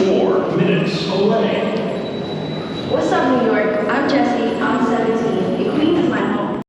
4 minutes away. What's up, New York? I'm Jessie. I'm 17. And Queens is my home.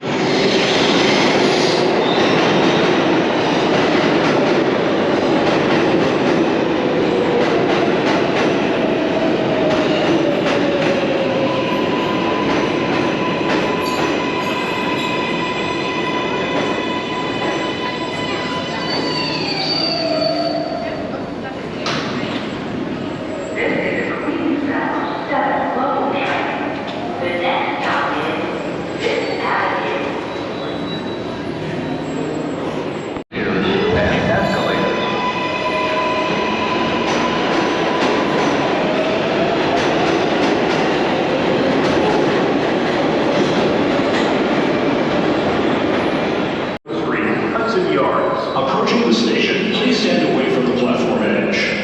Hudson Yards. Approaching the station, please stand away from the platform edge.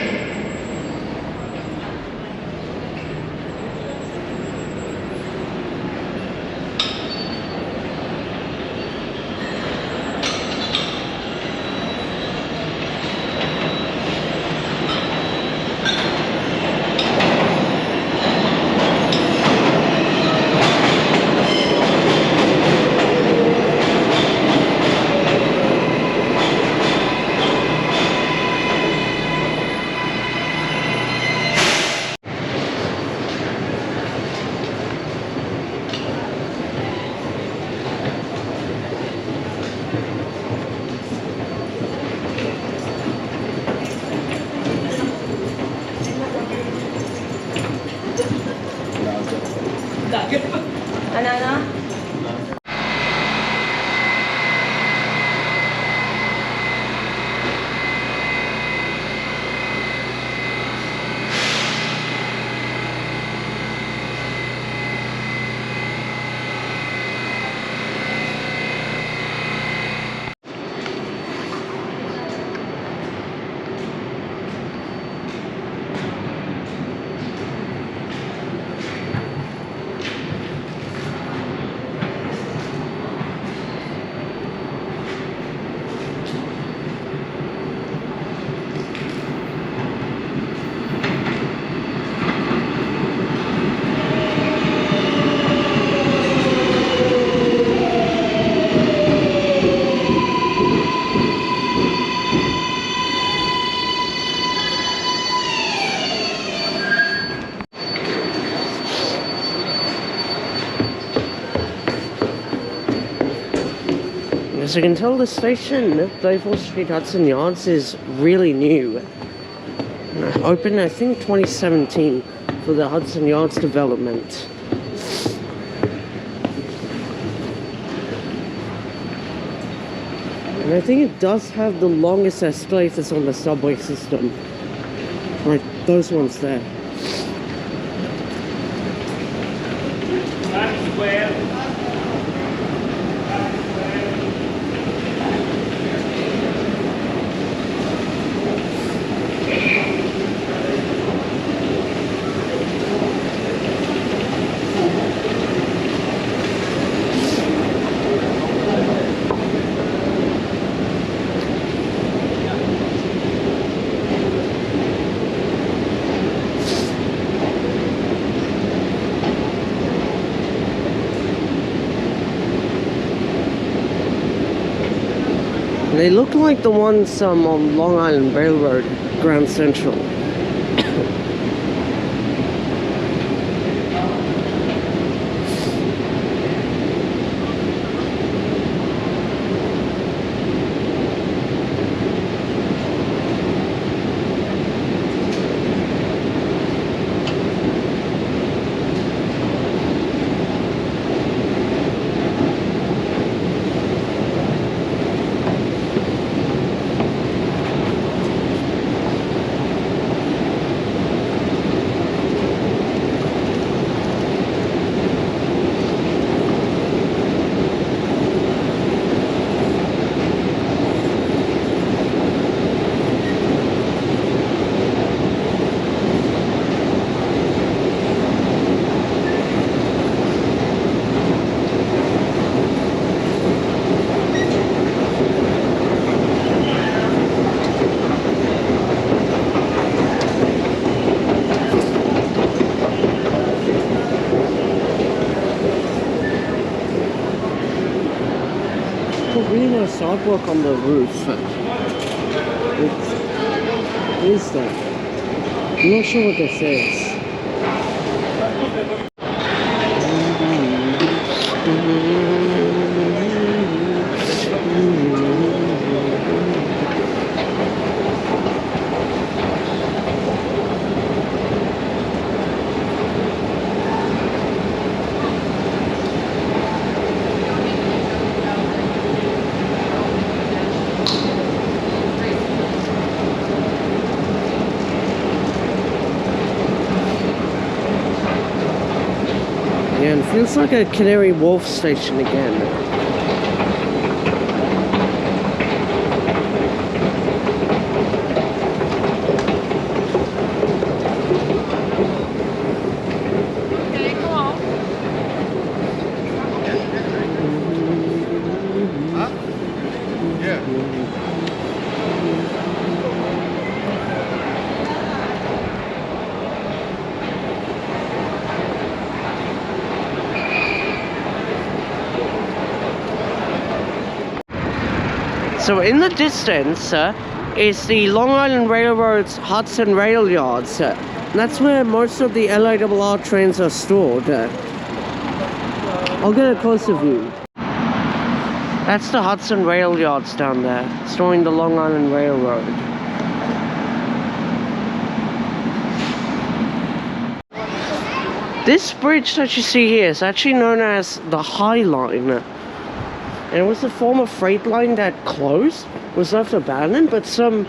Ano? As you can tell, the station, Beaufort Street, Hudson Yards, is really new. Opened, I think, 2017 for the Hudson Yards development. And I think it does have the longest escalators on the subway system. Right, those ones there. They look like the ones on Long Island Railroad, Grand Central. also a sidewalk on the roof. What is that? I'm not sure what this is. Yeah, and it feels like a Canary Wharf station again. Okay, come on. Huh? Yeah. So in the distance is the Long Island Railroad's Hudson Rail Yards. That's where most of the LIRR trains are stored. I'll get a closer view. That's the Hudson Rail Yards down there, storing the Long Island Railroad. This bridge that you see here is actually known as the High Line. And it was a former freight line that closed, was left abandoned, but some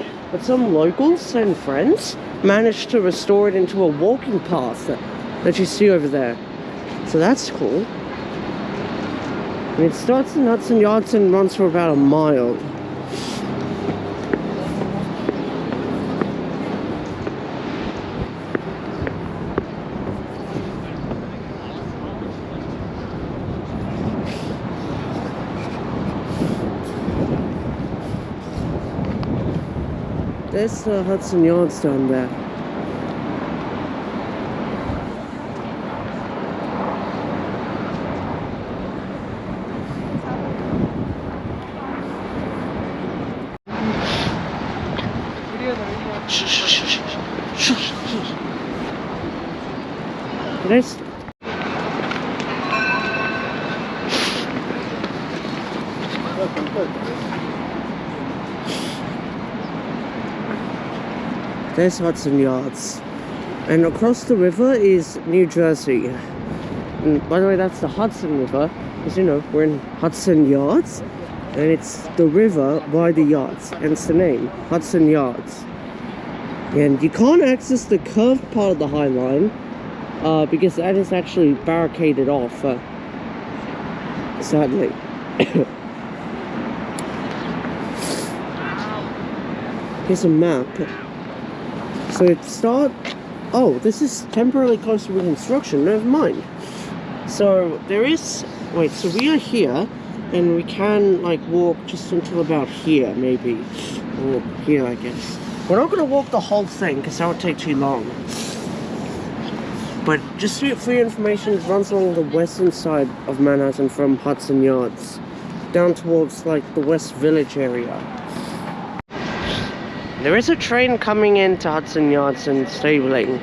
locals and friends managed to restore it into a walking path that you see over there. So that's cool. And it starts in Hudson Yards and runs for about a mile. There's the Hudson Yards down there. There's There's Hudson Yards. And across the river is New Jersey. And by the way, that's the Hudson River. Because, you know, we're in Hudson Yards. And it's the river by the yards. Hence the name, Hudson Yards. And you can't access the curved part of the High Line. Because that is actually barricaded off. Sadly. Here's a map. So oh, this is temporarily close to reconstruction, never mind. So there is, wait, so we are here, and we can like walk just until about here, maybe. Or here, I guess. We're not going to walk the whole thing, because that would take too long. But just for your information, it runs along the western side of Manhattan from Hudson Yards, down towards like the West Village area. There is a train coming into Hudson Yards and stabling.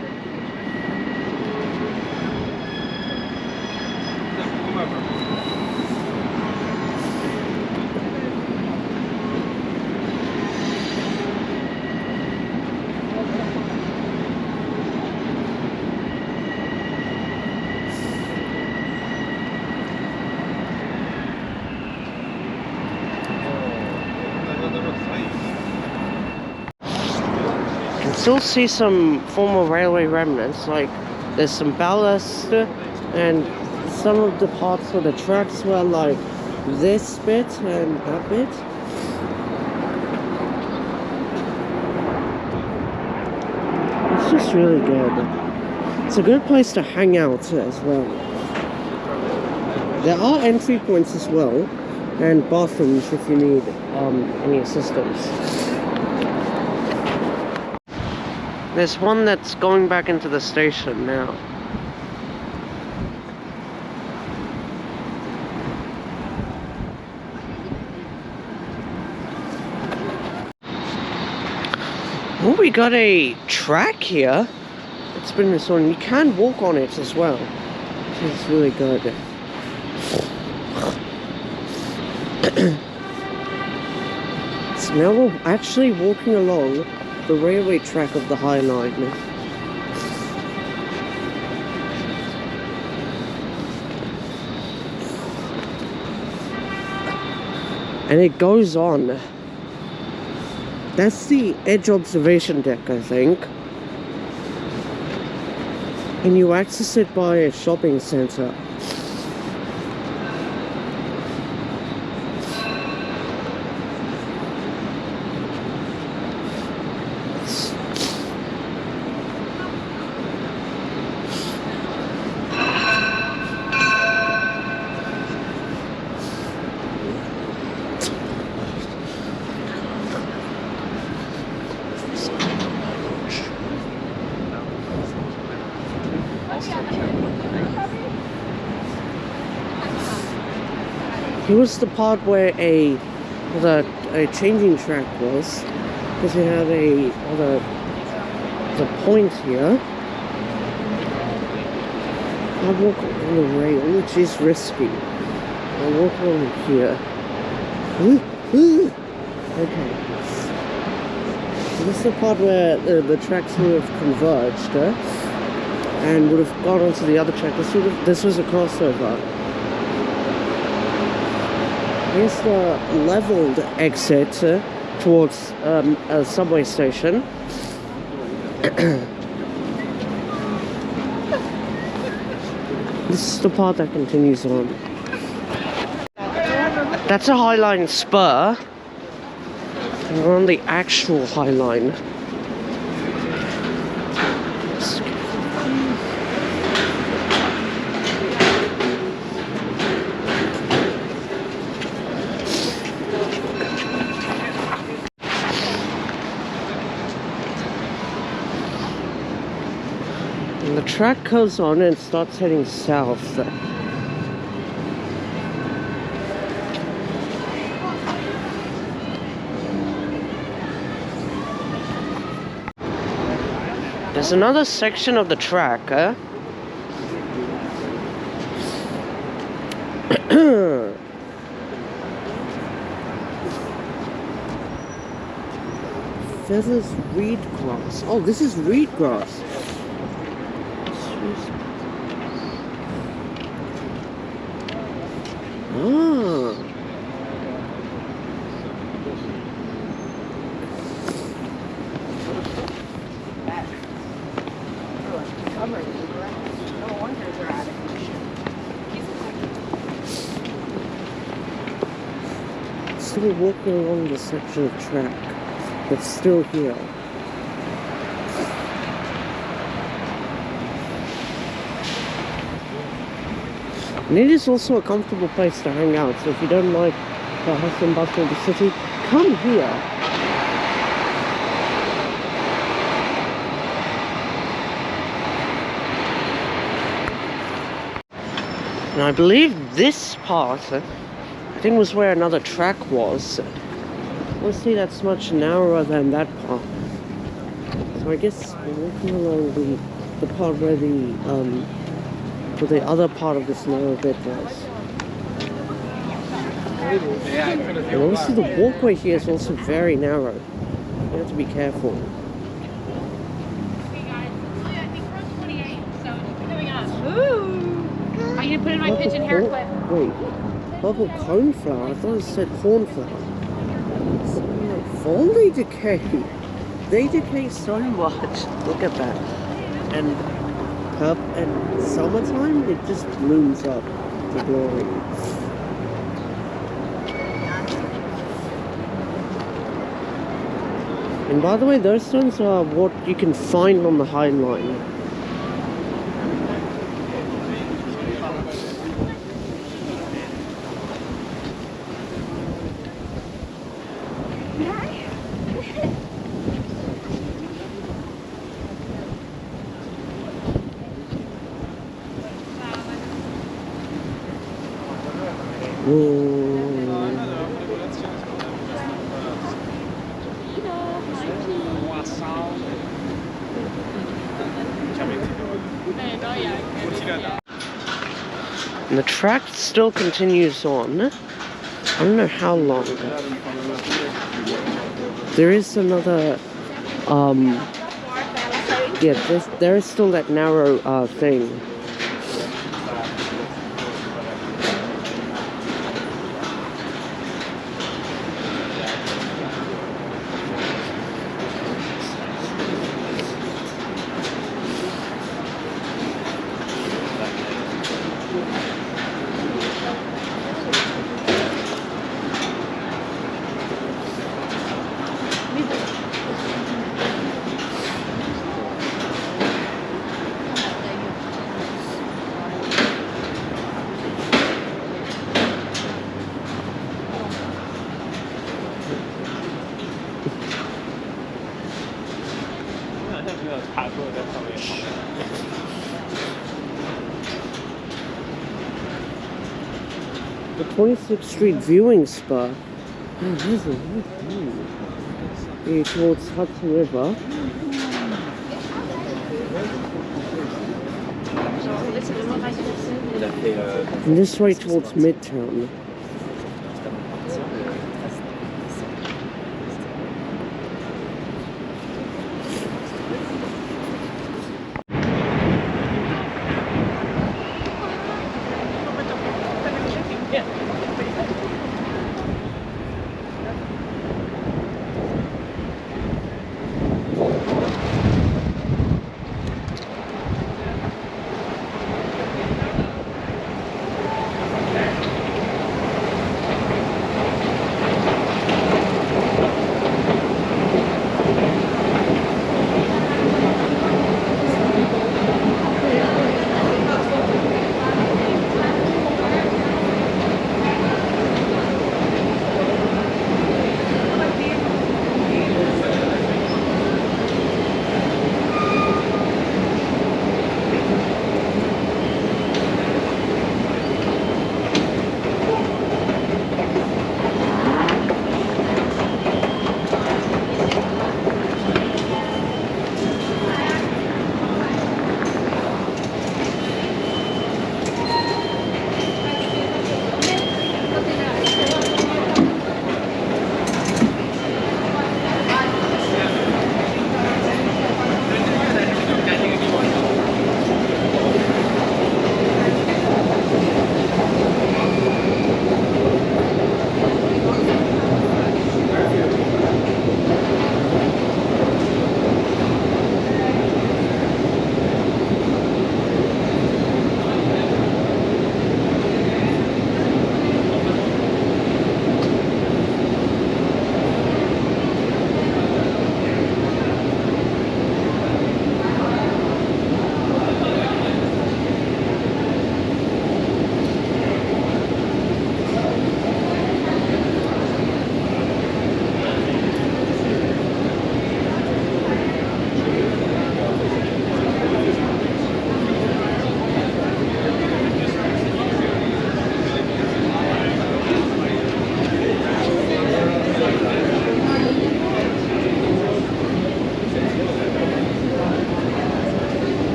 Still see some former railway remnants, like there's some ballast and some of the parts of the tracks were like this bit and that bit. It's just really good. It's a good place to hang out as well. There are entry points as well and bathrooms if you need any assistance. There's one that's going back into the station now. we got a track here. It's been restored. You can walk on it as well, which is really good. So now we're actually walking along the railway track of the High Line. And it goes on. That's the Edge Observation Deck, I think. And you access it by a shopping centre. Here was the part where a changing track was, because we have the point here. I'll walk on the rail, which is risky. I'll walk along here. Okay. So this is the part where the tracks would have converged, and would have gone onto the other track. This was a crossover. Here's the leveled exit towards a subway station. This is the part that continues on. That's a High Line spur. And we're on the actual High Line. And the track goes on and starts heading south. There's another section of the track, Feathers reed grass. Oh, this is reed grass. Ah. Still walking along the section of track that's still here. And it is also a comfortable place to hang out, so if you don't like the hustle and bustle of the city, come here. And I believe this part, I think, was where another track was. Let's see, that's much narrower than that part. So I guess we're walking along the part where the other part of this narrow bit was. And obviously the walkway here is also very narrow. You have to be careful. Are you gonna put in my pigeon hair clip? Wait, purple coneflower? I thought it said cornflower. Fully decay. They decay so much. Look at that. And summertime, it just blooms up to glory. And by the way, those stones are what you can find on the High Line. And the track still continues on. I don't know how long. There is another, yeah, there is still that narrow thing. The 26th Street viewing spot. Oh, there's a nice view. Here towards Hudson River. And this way towards Midtown.